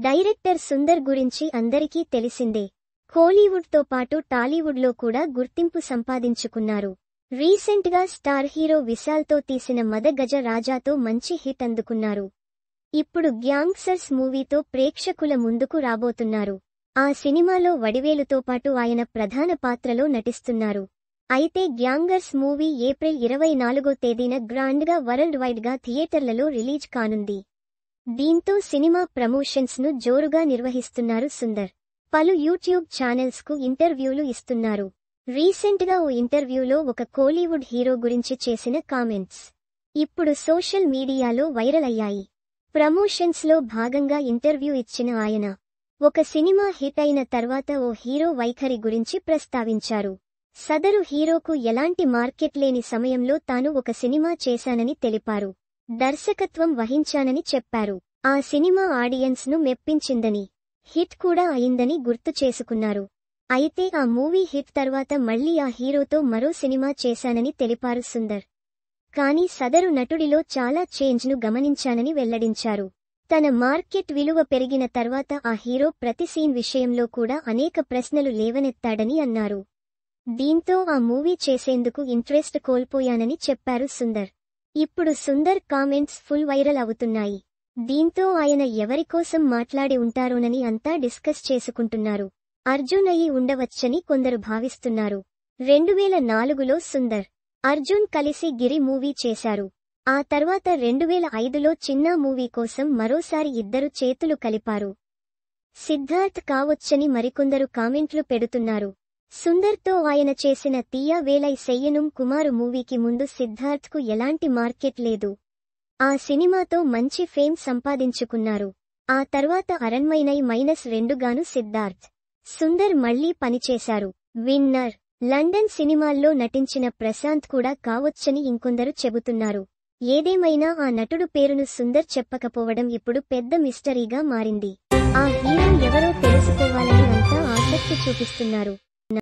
Director Sundar గురించి అందరికీ తెలిసిందే. కోలీవుడ్ తో పాటు టాలీవుడ్ లో కూడా గుర్తింపు సంపాదించుకున్నారు. రీసెంట్ గా స్టార్ హీరో విశాల్ తో తీసిన మద గజ రాజాతో మంచి హిట్ అందుకున్నారు. ఇప్పుడు గ్యాంగ్స్టర్స్ మూవీతో ప్రేక్షకుల ముందుకు రాబోతున్నారు. ఆ సినిమాలో వడివేలుతో పాటు ఆయన ప్రధాన పాత్రలో నటిస్తున్నారు. అయితే గ్యాంగర్స్ మూవీ ఏప్రిల్ 24వ తేదీన గ్రాండ్ గా వరల్డ్ వైడ్ గా థియేటర్లలో రిలీజ్ కానుంది. దీంతో సినిమా ప్రమోషన్స్ ను జోరుగా నిర్వహిస్తున్నారు సుందర్. పలు యూట్యూబ్ ఛానల్స్ కు ఇంటర్వ్యూలు ఇస్తున్నారు. రీసెంట్ గా ఓ ఇంటర్వ్యూలో ఒక కోలీవుడ్ హీరో గురించి చేసిన కామెంట్స్ ఇప్పుడు సోషల్ మీడియాలో వైరల్ అయ్యాయి. ప్రమోషన్స్ లో భాగంగా ఇంటర్వ్యూ ఇచ్చిన ఆయన ఒక సినిమా హిట్ అయిన తర్వాత ఓ హీరో వైఖరి గురించి ప్రస్తావించారు. సదరు హీరోకు ఎలాంటి మార్కెట్ లేని సమయంలో తాను ఒక సినిమా చేశానని తెలిపారు. దర్శకత్వం వహించానని చెప్పారు. ఆ సినిమా ఆడియన్స్ ను మెప్పించిందని, హిట్ కూడా అయిందని గుర్తు చేసుకున్నారు. అయితే ఆ మూవీ హిట్ తర్వాత మళ్లీ ఆ హీరోతో మరో సినిమా చేశానని తెలిపారు సుందర్. కానీ సదరు నటుడిలో చాలా చేంజ్ ను గమనించానని వెల్లడించారు. తన మార్కెట్ విలువ పెరిగిన తర్వాత ఆ హీరో ప్రతి సీన్ విషయంలో కూడా అనేక ప్రశ్నలు లేవనెత్తాడని అన్నారు. దీంతో ఆ మూవీ చేసేందుకు ఇంట్రెస్ట్ కోల్పోయానని చెప్పారు సుందర్. ఇప్పుడు సుందర్ కామెంట్స్ ఫుల్ వైరల్ అవుతున్నాయి. దీంతో ఆయన ఎవరికోసం మాట్లాడి ఉంటారోనని అంతా డిస్కస్ చేసుకుంటున్నారు. అర్జున్ అయి ఉండవచ్చని కొందరు భావిస్తున్నారు. 2004లో సుందర్, అర్జున్ కలిసి గిరి మూవీ చేశారు. ఆ తర్వాత 2005లో చిన్నా మూవీ కోసం మరోసారి ఇద్దరు చేతులు కలిపారు. సిద్ధార్థ్ కావచ్చని మరికొందరు కామెంట్లు పెడుతున్నారు. సుందర్ తో ఆయన చేసిన తీయా వేలై సెయ్యనుం కుమారు మూవీకి ముందు సిద్ధార్థ్ కు ఎలాంటి మార్కెట్ లేదు. ఆ సినిమాతో మంచి ఫేమ్ సంపాదించుకున్నారు. ఆ తర్వాత అరణ్మైనై -2 గాను సిద్ధార్థ్, సుందర్ మళ్లీ పనిచేశారు. విన్నర్, లండన్ సినిమాల్లో నటించిన ప్రశాంత్ కూడా కావచ్చని ఇంకొందరు చెబుతున్నారు. ఏదేమైనా ఆ నటుడు పేరును సుందర్ చెప్పకపోవడం ఇప్పుడు పెద్ద మిస్టరీగా మారింది. ఆ హీరో ఎవరో తెలుసుకోవాలని అంతా ఆసక్తి చూపిస్తున్నారు.